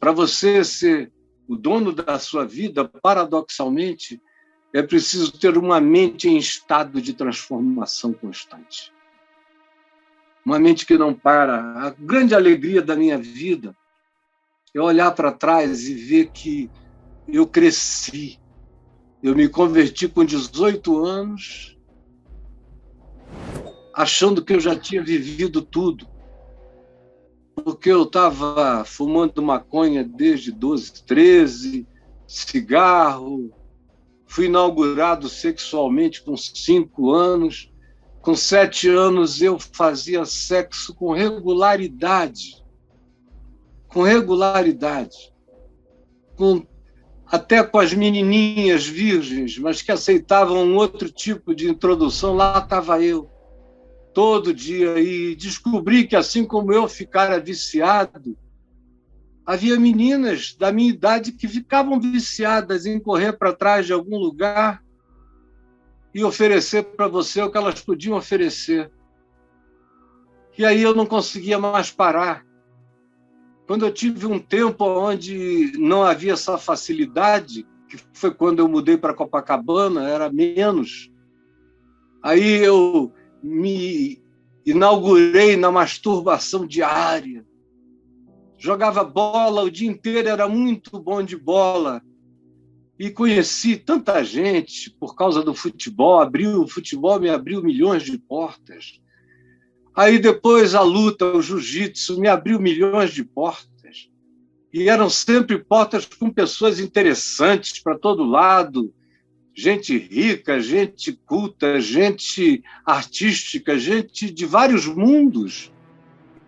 Para você ser o dono da sua vida, paradoxalmente, é preciso ter uma mente em estado de transformação constante. Uma mente que não para. A grande alegria da minha vida é olhar para trás e ver que eu cresci. Eu me converti com 18 anos, achando que eu já tinha vivido tudo, porque eu estava fumando maconha desde 12, 13, cigarro, fui inaugurado sexualmente com 5 anos, com 7 anos eu fazia sexo com regularidade, até com as menininhas virgens, mas que aceitavam um outro tipo de introdução, lá estava eu, todo dia, e descobri que, assim como eu ficara viciado, havia meninas da minha idade que ficavam viciadas em correr para trás de algum lugar e oferecer para você o que elas podiam oferecer. E aí eu não conseguia mais parar. Quando eu tive um tempo onde não havia essa facilidade, que foi quando eu mudei para Copacabana, era menos, aí eu me inaugurei na masturbação diária. Jogava bola o dia inteiro, era muito bom de bola. E conheci tanta gente por causa do futebol. O futebol me abriu milhões de portas. Aí depois a luta, o jiu-jitsu, me abriu milhões de portas. E eram sempre portas com pessoas interessantes para todo lado. Gente rica, gente culta, gente artística, gente de vários mundos.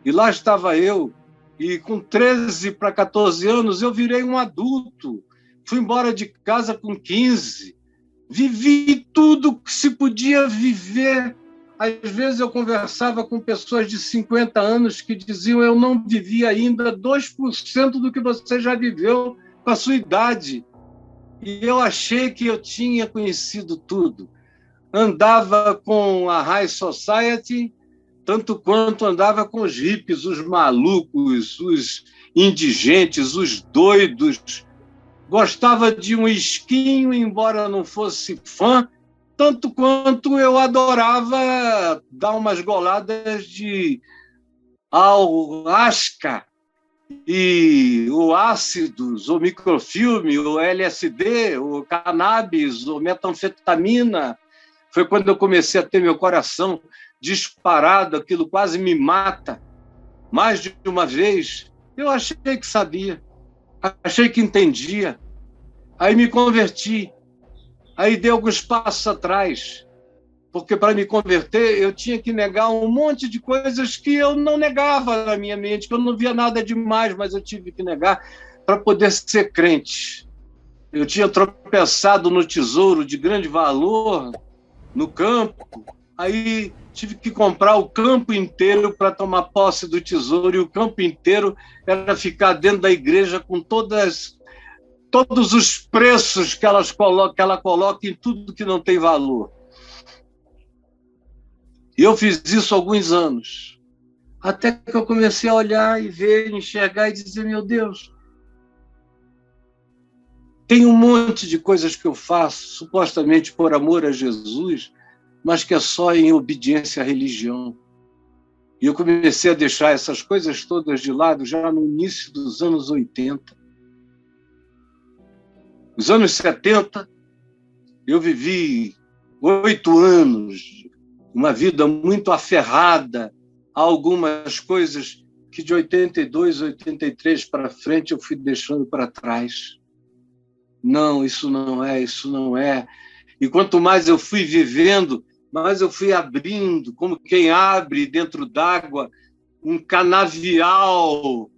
E lá estava eu. E com 13 para 14 anos eu virei um adulto. Fui embora de casa com 15. Vivi tudo que se podia viver. Às vezes eu conversava com pessoas de 50 anos que diziam: eu não vivi ainda 2% do que você já viveu com a sua idade. E eu achei que eu tinha conhecido tudo. Andava com a High Society, tanto quanto andava com os hippies, os malucos, os indigentes, os doidos. Gostava de um esquinho, embora não fosse fã, tanto quanto eu adorava dar umas goladas de ayahuasca e o ácidos, o microfilme, o LSD, o cannabis, o metanfetamina. Foi quando eu comecei a ter meu coração disparado, aquilo quase me mata. Mais de uma vez, eu achei que sabia, achei que entendia. Aí me converti. Aí dei alguns passos atrás, porque para me converter eu tinha que negar um monte de coisas que eu não negava na minha mente, que eu não via nada demais, mas eu tive que negar para poder ser crente. Eu tinha tropeçado no tesouro de grande valor, no campo, aí tive que comprar o campo inteiro para tomar posse do tesouro, e o campo inteiro era ficar dentro da igreja com todos os preços que ela coloca em tudo que não tem valor. E eu fiz isso há alguns anos, até que eu comecei a olhar e ver, enxergar e dizer: meu Deus, tem um monte de coisas que eu faço, supostamente por amor a Jesus, mas que é só em obediência à religião. E eu comecei a deixar essas coisas todas de lado já no início dos anos 80. Nos anos 70, eu vivi 8 anos, uma vida muito aferrada a algumas coisas que de 82, 83 para frente eu fui deixando para trás. Não, isso não é. E quanto mais eu fui vivendo, mais eu fui abrindo, como quem abre dentro d'água um canavial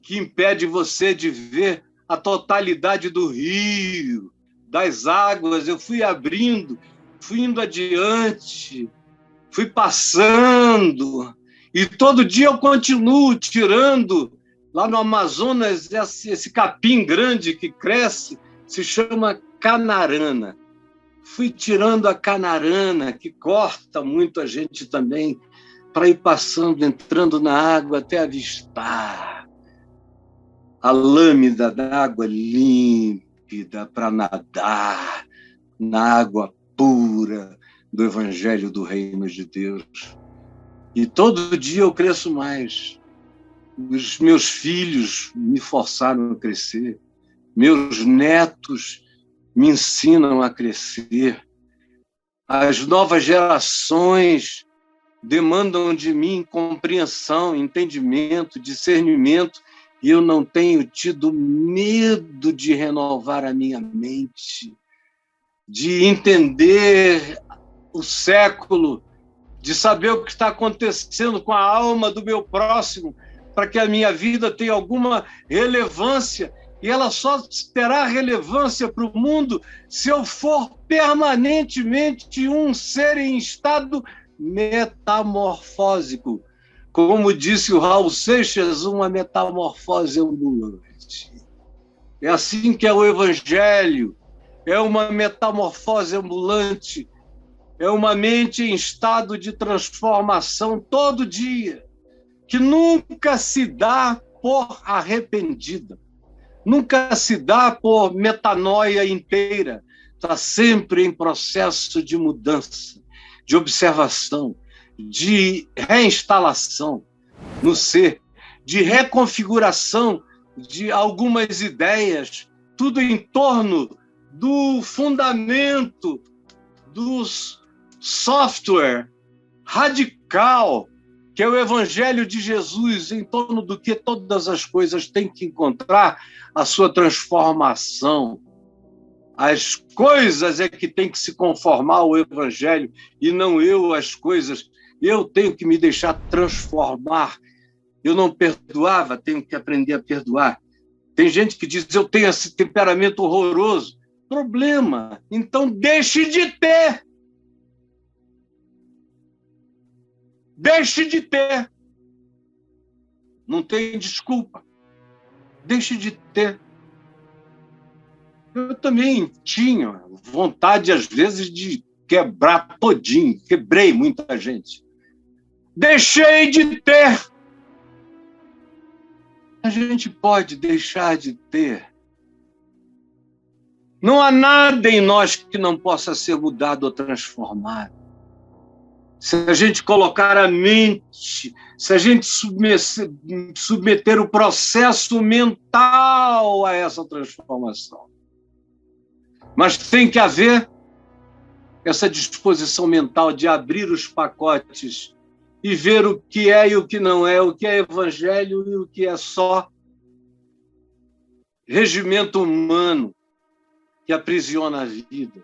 que impede você de ver a totalidade do rio, das águas. Eu fui abrindo, fui indo adiante, fui passando, e todo dia eu continuo tirando. Lá no Amazonas, esse capim grande que cresce se chama canarana. Fui tirando a canarana, que corta muito a gente também, para ir passando, entrando na água até avistar a lâmina d'água límpida para nadar na água pura do Evangelho do Reino de Deus. E todo dia eu cresço mais. Os meus filhos me forçaram a crescer. Meus netos me ensinam a crescer. As novas gerações demandam de mim compreensão, entendimento, discernimento, e eu não tenho tido medo de renovar a minha mente, de entender o século, de saber o que está acontecendo com a alma do meu próximo, para que a minha vida tenha alguma relevância, e ela só terá relevância para o mundo se eu for permanentemente um ser em estado metamorfósico. Como disse o Raul Seixas, uma metamorfose ambulante. É assim que é o Evangelho, é uma metamorfose ambulante, é uma mente em estado de transformação todo dia, que nunca se dá por arrependida, nunca se dá por metanoia inteira, está sempre em processo de mudança, de observação, de reinstalação no ser, de reconfiguração de algumas ideias, tudo em torno do fundamento do software radical, que é o Evangelho de Jesus, em torno do que todas as coisas têm que encontrar a sua transformação. As coisas é que têm que se conformar ao Evangelho, e não eu as coisas. Eu tenho que me deixar transformar. Eu não perdoava, tenho que aprender a perdoar. Tem gente que diz, eu tenho esse temperamento horroroso. Problema, então deixe de ter. Deixe de ter. Não tem desculpa. Deixe de ter. Eu também tinha vontade, às vezes, de quebrar todinho. Quebrei muita gente. Deixei de ter. A gente pode deixar de ter. Não há nada em nós que não possa ser mudado ou transformado. Se a gente colocar a mente, se a gente submeter o processo mental a essa transformação. Mas tem que haver essa disposição mental de abrir os pacotes e ver o que é e o que não é, o que é evangelho e o que é só regimento humano que aprisiona a vida.